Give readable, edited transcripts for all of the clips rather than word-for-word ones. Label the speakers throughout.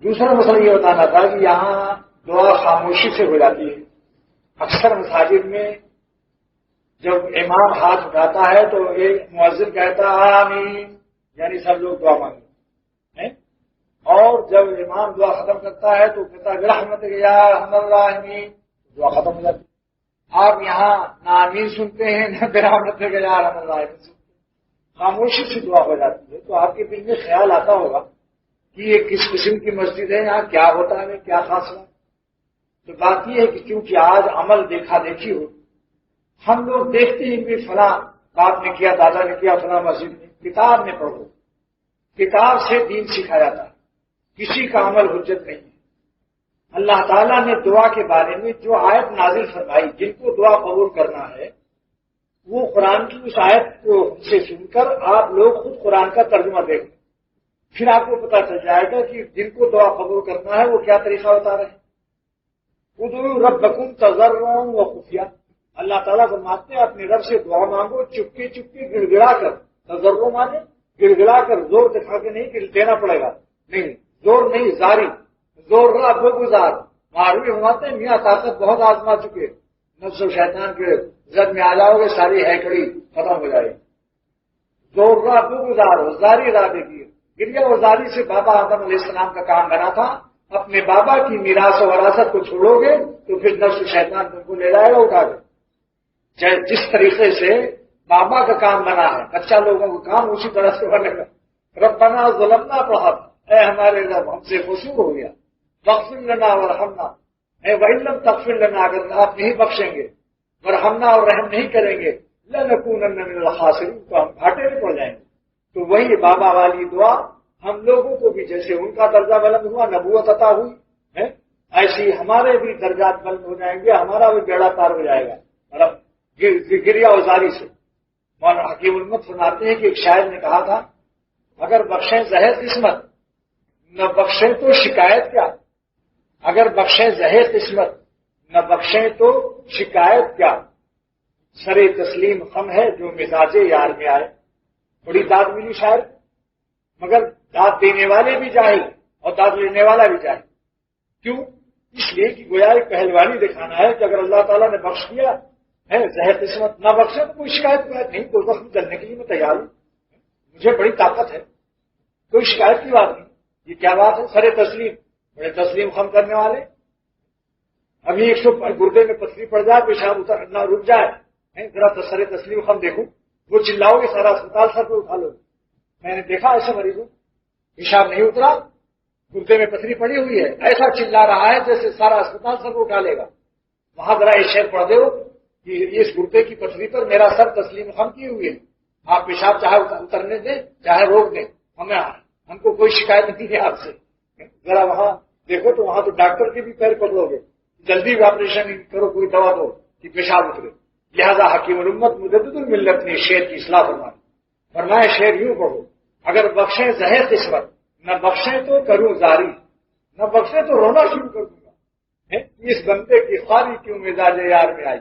Speaker 1: دوسرا مسئلہ یہ بتانا تھا کہ یہاں دعا خاموشی سے ہو جاتی ہے. اکثر مساجد میں جب امام ہاتھ اٹھاتا ہے تو ایک مؤذن کہتا ہے آمین، یعنی سب لوگ دعا مانگتے، اور جب امام دعا ختم کرتا ہے تو کہتا ہے برحمتک یا ارحم الراحمین، دعا ختم ہو جاتی ہے. آپ یہاں نہ آمین سنتے ہیں نہ برحمتک یا ارحم الراحمین سنتے ہیں، خاموشی سے دعا ہو جاتی ہے. تو آپ کے دل میں خیال آتا ہوگا کہ یہ کس قسم کی مسجد ہے، یہاں کیا ہوتا ہے، کیا خاص ہے. تو بات یہ ہے کہ چونکہ آج عمل دیکھا دیکھی ہو، ہم لوگ دیکھتے ہیں کہ فلاں باپ نے کیا، دادا نے کیا، فلاں مسجد میں، کتاب میں پڑھو، کتاب سے دین سکھایا جاتا ہے، کسی کا عمل حجت نہیں ہے. اللہ تعالیٰ نے دعا کے بارے میں جو آیت نازل فرمائی، جن کو دعا قبول کرنا ہے وہ قرآن کی اس آیت کو سے سن کر آپ لوگ خود قرآن کا ترجمہ دیکھیں، پھر آپ کو پتہ چل جائے گا کہ جن کو دعا قبول کرنا ہے وہ کیا طریقہ بتا رہے ہیں. ادعوا ربکم تضرعا وخفیہ، اللہ تعالیٰ فرماتے ہیں اپنے رب سے دعا مانگو چپکے چپکے گڑ گڑا کر. تضرع مانے گڑ گڑا کر، زور دکھا کے نہیں کہ دینا پڑے گا، نہیں، زور نہیں، زاری، زور رہا وہ گزار. معروی فرماتے ہیں میاں طاقت بہت آزما چکے، نفس و شیطان کے زد میں آ جاؤ گے ساری ہیکڑی ختم ہو جائے گی. زور رہا وہ گزار ہو، زاری راہ دیکھیے. گریا اور زاری سے بابا آدم علیہ السلام کا کام بنا تھا. اپنے بابا کی میراث و وراثت کو چھوڑو گے تو پھر نفس و شیطان تم کو لے جائے گا اٹھا کے. جس طریقے سے بابا کا کام بنا ہے بچہ لوگوں کا کام اسی طرح سے بنے گا. ربنا ظلمنا پڑھا، اے ہمارے رب ہم سے قصور ہو گیا، واغفر لنا ورحمنا، اے وَإِن لَّمْ تَغْفِرْ لَنَا، اگر آپ نہیں بخشیں گے، ورحمنا اور رحم نہیں کریں گے، لَنَكُونَنَّ مِنَ الْخَاسِرِينَ، تو ہم گھاٹے میں پڑ جائیں گے. تو وہی بابا والی دعا ہم لوگوں کو بھی جیسے ان کا درجہ بلند ہوا، نبوت عطا ہوئی ہے، ایسی ہمارے بھی درجات بلند ہو جائیں گے، ہمارا بھی بیڑا پار ہو جائے گا. گریا اوزاری سے. مولانا حکیم الامت فرماتے ہیں کہ ایک شاعر نے کہا تھا اگر بخشیں زہر قسمت نہ بخشیں تو شکایت کیا، اگر بخشیں زہر قسمت نہ بخشیں تو شکایت کیا، سر تسلیم خم ہے جو مزاج یار میں آئے. بڑی داد ملی شاعر، مگر داد دینے والے بھی جاہل اور داد لینے والا بھی جاہل. کیوں؟ اس لیے کہ گویا ایک پہلوانی دکھانا ہے کہ اگر اللہ تعالیٰ نے بخش دیا ہے زہر قسمت، نہ بخشے تو کوئی شکایت نہیں، کوئی وقت جلنے کے لیے میں تیار ہوں، مجھے بڑی طاقت ہے، کوئی شکایت کی بات نہیں. یہ کیا بات ہے؟ سر تسلیم، بڑے تسلیم خم کرنے والے. ابھی 100 گردے میں پتھری پڑ جائے، پیشاب اترنا رک جائے، ذرا سر تسلیم خم دیکھوں، وہ چلاؤ گے سارا اسپتال سر پہ اٹھا لو. میں نے دیکھا ایسے مریضوں، پیشاب نہیں اترا، گردے میں پتھری پڑی ہوئی ہے، ایسا چلا رہا ہے جیسے سارا اسپتال سر کو اٹھا لے گا. وہاں ذرا یہ شعر پڑھ دو کہ اس گردے کی پتھری پر میرا سر تسلیم خم کی ہوئی ہے، آپ پیشاب چاہے اترنے دیں چاہے روک دیں، ہم کو کوئی شکایت نہیں ہے آپ سے. ذرا وہاں دیکھو تو وہاں تو ڈاکٹر کے بھی پیر پکڑو گے، جلدی آپریشن کرو، کوئی دوا دو کہ پیشاب اترے. لہذا حکیم الامت مجدد الملت نے شعر کی اصلاح فرمایا شعر یوں پڑھو اگر بخشیں زہر قسمت نہ بخشیں تو کروں زاری، نہ بخشیں تو رونا شروع کر دوں گا. اس بندے کی خاری کیوں مزاج یار میں آئی،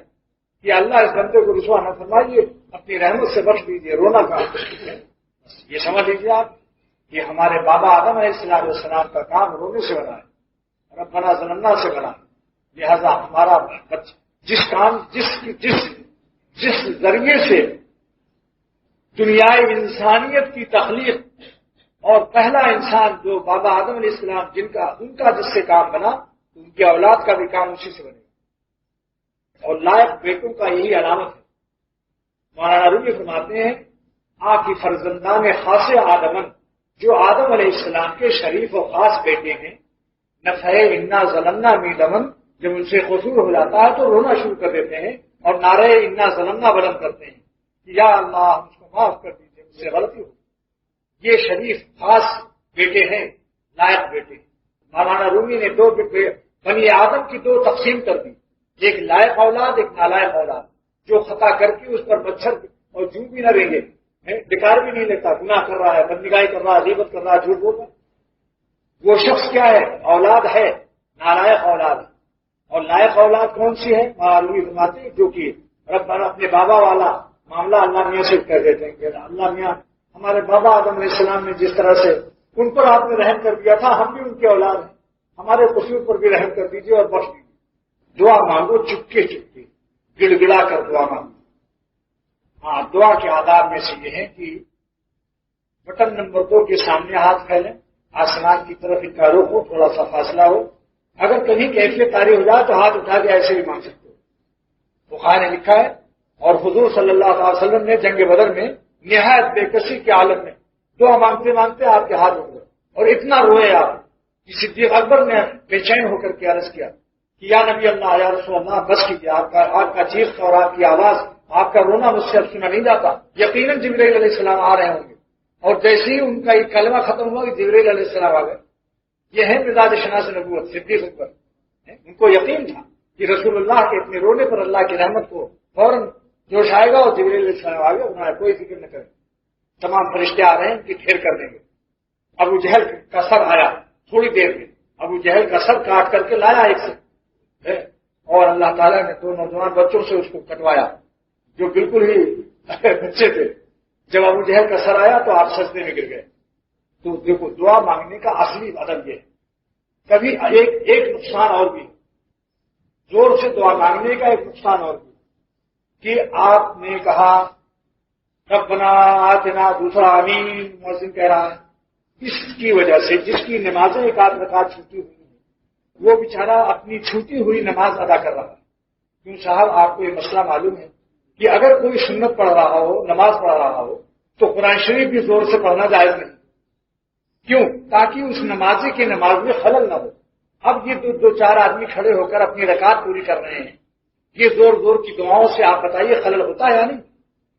Speaker 1: کہ اللہ اس بندے کو رسوا نہ فرمائیے، اپنی رحمت سے بخش دیجیے، رونا کہاں. یہ سمجھ لیجیے آپ کہ ہمارے بابا آدم علیہ السلام کا کام رونے سے بنا ہے، ربنا ظلمنا سے بنا ہے. لہذا ہمارا جس ذریعے سے دنیائے انسانیت کی تخلیق اور پہلا انسان جو بابا آدم علیہ السلام ان کا جس سے کام بنا، ان کی اولاد کا بھی کام اسی سے بنے گا. اور لائق بیٹوں کا یہی علامت ہے. مولانا رومی فرماتے ہیں آقی فرزندان خاص آدمن، جو آدم علیہ السلام کے شریف و خاص بیٹے ہیں، نفع انا ظلمنا میدمن، جب ان سے قصور ہو جاتا ہے تو رونا شروع کر دیتے ہیں اور نعرہ انا ظلمنا بلند کرتے ہیں کہ یا اللہ مجھ کو معاف کر دیجیے، مجھ سے غلطی ہو. یہ شریف خاص بیٹے ہیں، لائق بیٹے. مولانا رومی نے بنی آدم کی 2 تقسیم کر دی، ایک لائق اولاد ایک نالائق اولاد. جو خطا کر کے اس پر مچھر اور جو بھی نہ رہیں گے، ڈکار بھی نہیں لیتا، گناہ کر رہا ہے، بدنگاہی کر رہا ہے، غیبت کر رہا ہے، جھوٹ بول رہا ہے، وہ شخص کیا ہے؟ اولاد ہے، نالائق اولاد ہے. اور لائق اولاد کون سی ہے؟ معلومی فرماتے ہیں جو کہ ربنا اپنے بابا والا معاملہ اللہ میاں سے کر دیتے ہیں کہ اللہ میاں ہمارے بابا آدم علیہ السلام نے جس طرح سے ان پر آپ نے رحم کر دیا تھا، ہم بھی ان کے اولاد ہیں، ہمارے قصور پر بھی رحم کر دیجیے اور بخش دیجیے۔ دعا مانگو چپکے چپکے، گڑ گڑا کر دعا مانگو۔ ہاں، دعا کے آداب میں سے یہ ہے کہ بٹن نمبر 2 کے سامنے ہاتھ پھیلیں، آسمان کی طرف ان کا رخ ہو، تھوڑا سا فاصلہ ہو۔ اگر کہیں کیفیت طاری ہو جائے تو ہاتھ اٹھا کے ایسے بھی مانگ سکتے ہو۔ بخاری نے لکھا ہے، اور حضور صلی اللہ علیہ وسلم نے جنگ بدر میں نہایت بے کسی کے عالم میں دعا مانگتے مانگتے آپ کے ہاتھ اٹھ گئے اور اتنا روئے آپ کہ صدیق اکبر نے بے چین ہو کر کے عرض کیا کہ یا نبی اللہ، یا رسول اللہ، بس کیجیے، آپ کا چیخ اور آپ کی آواز، آپ کا رونا مجھ سے اب سنا نہیں جاتا، یقیناً جبرائیل علیہ السلام آ رہے ہوں گے۔ اور جیسے ہی ان کا یہ کلمہ ختم ہوا کہ جبرائیل علیہ السلام آ گئے۔ یہ ہے مزاج شناس نبوت صدیق اکبر، ان کو یقین تھا کہ رسول اللہ کے اپنے رونے پر اللہ کی رحمت کو فوراً جوش آئے گا، اور جبرائیل علیہ السلام آ گئے، انہوں نے کوئی فکر نہ کرے، تمام فرشتے آ رہے ہیں، ان کی ٹھیر کر دیں گے۔ ابو جہل کا سر آیا تھوڑی دیر میں، ابو جہل کا سر کاٹ کر کے لایا ایک سے، اور اللہ تعالیٰ نے 2 نوجوان بچوں سے اس کو کٹوایا جو بالکل ہی بچے تھے۔ جب ابو جہل کا سر آیا تو آپ سجدے میں گر گئے۔ تو دیکھو، دعا مانگنے کا اصلی ادب یہ ہے۔ کبھی ایک نقصان اور بھی، زور سے دعا مانگنے کا ایک نقصان اور بھی کہ آپ نے کہا ربنا آتنا، دوسرا آمین مؤذن کہہ رہا ہے، اس کی وجہ سے جس کی نمازیں ایک آدھ رکعت چھوٹی ہوئی ہیں وہ بیچارہ اپنی چھوٹی ہوئی نماز ادا کر رہا ہے۔ کیوں صاحب، آپ کو یہ مسئلہ معلوم ہے کہ اگر کوئی سنت پڑھ رہا ہو، نماز پڑھ رہا ہو، تو قرآن شریف بھی زور سے پڑھنا جائز نہیں۔ کیوں؟ تاکہ اس نمازی کی نماز میں خلل نہ ہو۔ اب یہ 2-4 آدمی کھڑے ہو کر اپنی رکعت پوری کر رہے ہیں، یہ زور زور کی دعاؤں سے آپ بتائیے خلل ہوتا ہے یا نہیں؟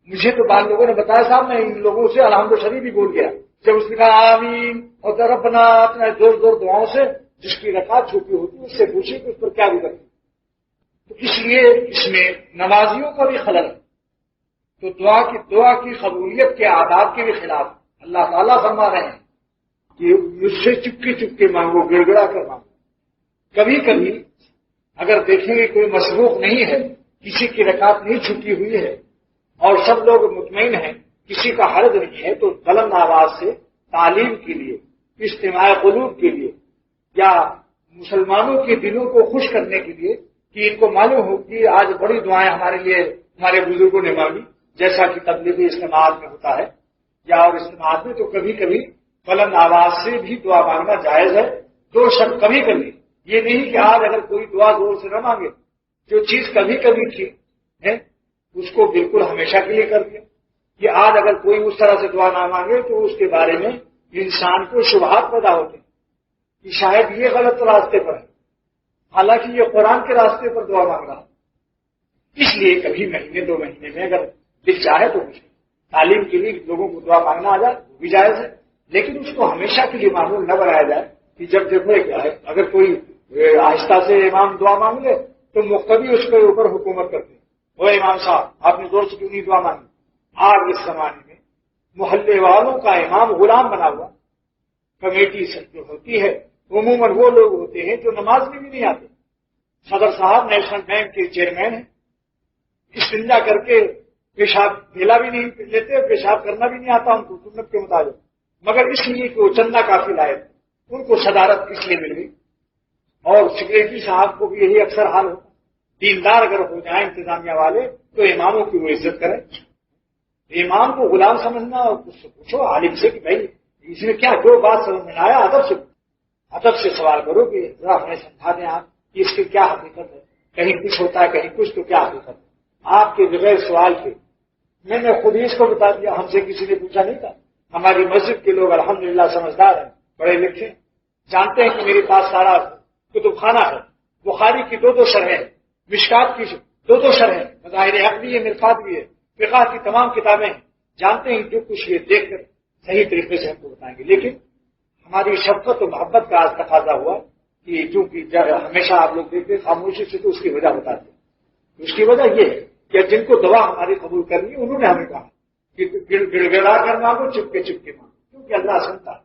Speaker 1: مجھے تو بعض لوگوں نے بتایا صاحب، میں ان لوگوں سے الحمد شریف بھی بول گیا جب اس نے کہا آمین اور ربنا اپنا زور زور دعاؤں سے، جس کی رکعت چھوٹی ہوتی ہے اس سے پوچھیے کہ اس پر کیا گزرتی۔ تو اس لیے اس میں نمازیوں کا بھی خلل ہے۔ تو دعا کی قبولیت کے آداب کے بھی خلاف اللہ تعالیٰ فرما رہے ہیں کہ مجھ سے چپکے چپکے مانگو، گڑ گڑا کر مانگو۔ کبھی کبھی اگر دیکھیں گے کوئی مسبوق نہیں ہے، کسی کی رکعت نہیں چھٹی ہوئی ہے اور سب لوگ مطمئن ہیں، کسی کا حرج نہیں ہے، تو بلند آواز سے تعلیم کے لیے، اجتماع قلوب کے لیے، یا مسلمانوں کے دلوں کو خوش کرنے کے لیے کہ ان کو معلوم ہو کہ آج بڑی دعائیں ہمارے لیے ہمارے بزرگوں نے مانگی، جیسا کہ تبلیغی اجتماعات میں ہوتا ہے یا اور اجتماعات میں، تو کبھی کبھی بلند آواز سے بھی دعا مانگنا جائز ہے۔ دو شب کبھی کبھی، یہ نہیں کہ آج اگر کوئی دعا زور سے نہ مانگے، جو چیز کبھی کبھی تھی ہے اس کو بالکل ہمیشہ کے لیے کر دیا۔ کہ آج اگر کوئی اس طرح سے دعا نہ مانگے تو اس کے بارے میں انسان کو شبہات پیدا ہوتے ہیں کہ شاید یہ غلط راستے پر ہے، حالانکہ یہ قرآن کے راستے پر دعا مانگ رہا ہے۔ اس لیے کبھی مہینے 2 مہینے میں اگر دل چاہے تو کچھ تعلیم کے لیے لوگوں کو دعا مانگنا آ جائے وہ بھی جائز ہے، لیکن اس کو ہمیشہ کے لیے معمول نہ بنایا جائے کہ جب دیکھو اگر کوئی آہستہ سے امام دعا مانگ لے تو مقتدی اس کے اوپر حکومت کرتے ہیں، وہ امام صاحب آپ نے زور سے کیوں نہیں دعا مانگی؟ آج اس زمانے میں محلے والوں کا امام غلام بنا ہوا، کمیٹی جو ہوتی ہے عموماً وہ لوگ ہوتے ہیں جو نماز میں بھی نہیں آتے۔ صدر صاحب نیشنل بینک کے چیئرمین ہیں، استنجا کر کے پیشاب ڈھیلا بھی نہیں لیتے، پیشاب کرنا بھی نہیں آتا ان کو سنت کے مطابق، مگر اس لیے کہ وہ چندہ کافی لائے ان کو صدارت اس لیے مل گئی۔ اور سیکریٹری صاحب کو بھی یہی اکثر حال ہوتا، دیندار اگر ہو جائیں انتظامیہ والے تو اماموں کی وہ عزت کریں۔ امام کو غلام سمجھنا اور اس سے پوچھو عالم سے کہ بھائی اس میں کیا جو بات سمجھ میں آیا ادب سے سوال کرو کہ ذرا ہمیں سمجھا دیں آپ کہ اس کی کیا حقیقت ہے، کہیں کچھ ہوتا ہے کہیں کچھ، تو کیا حقیقت ہے۔ آپ کے بغیر سوال کے میں نے خود ہی اس کو بتا دیا، ہم سے کسی نے پوچھا نہیں تھا۔ ہماری مسجد کے لوگ الحمدللہ سمجھدار ہیں، پڑھے لکھے، جانتے ہیں کہ میرے پاس سارا کتب خانہ ہے، بخاری کی 2 شرحیں، مشکات کی 2 شرحیں، مظاہر حق بھی ہے، مرفات بھی ہے، فقہ کی تمام کتابیں ہیں، جانتے ہیں جو کچھ یہ دیکھ کر صحیح طریقے سے ہم کو بتائیں گے۔ لیکن ہماری شفقت و محبت کا آج تقاضا ہوا کہ چونکہ ہمیشہ آپ لوگ دیکھتے خاموشی سے، تو اس کی وجہ بتاتے ہیں۔ اس کی وجہ یہ ہے کہ جن کو دعا ہماری قبول کرنی ہے انہوں نے ہمیں کہا کہ گڑ گڑا کر مانگو، چپکے چپکے مانگو، کیونکہ اللہ سنتا ہے۔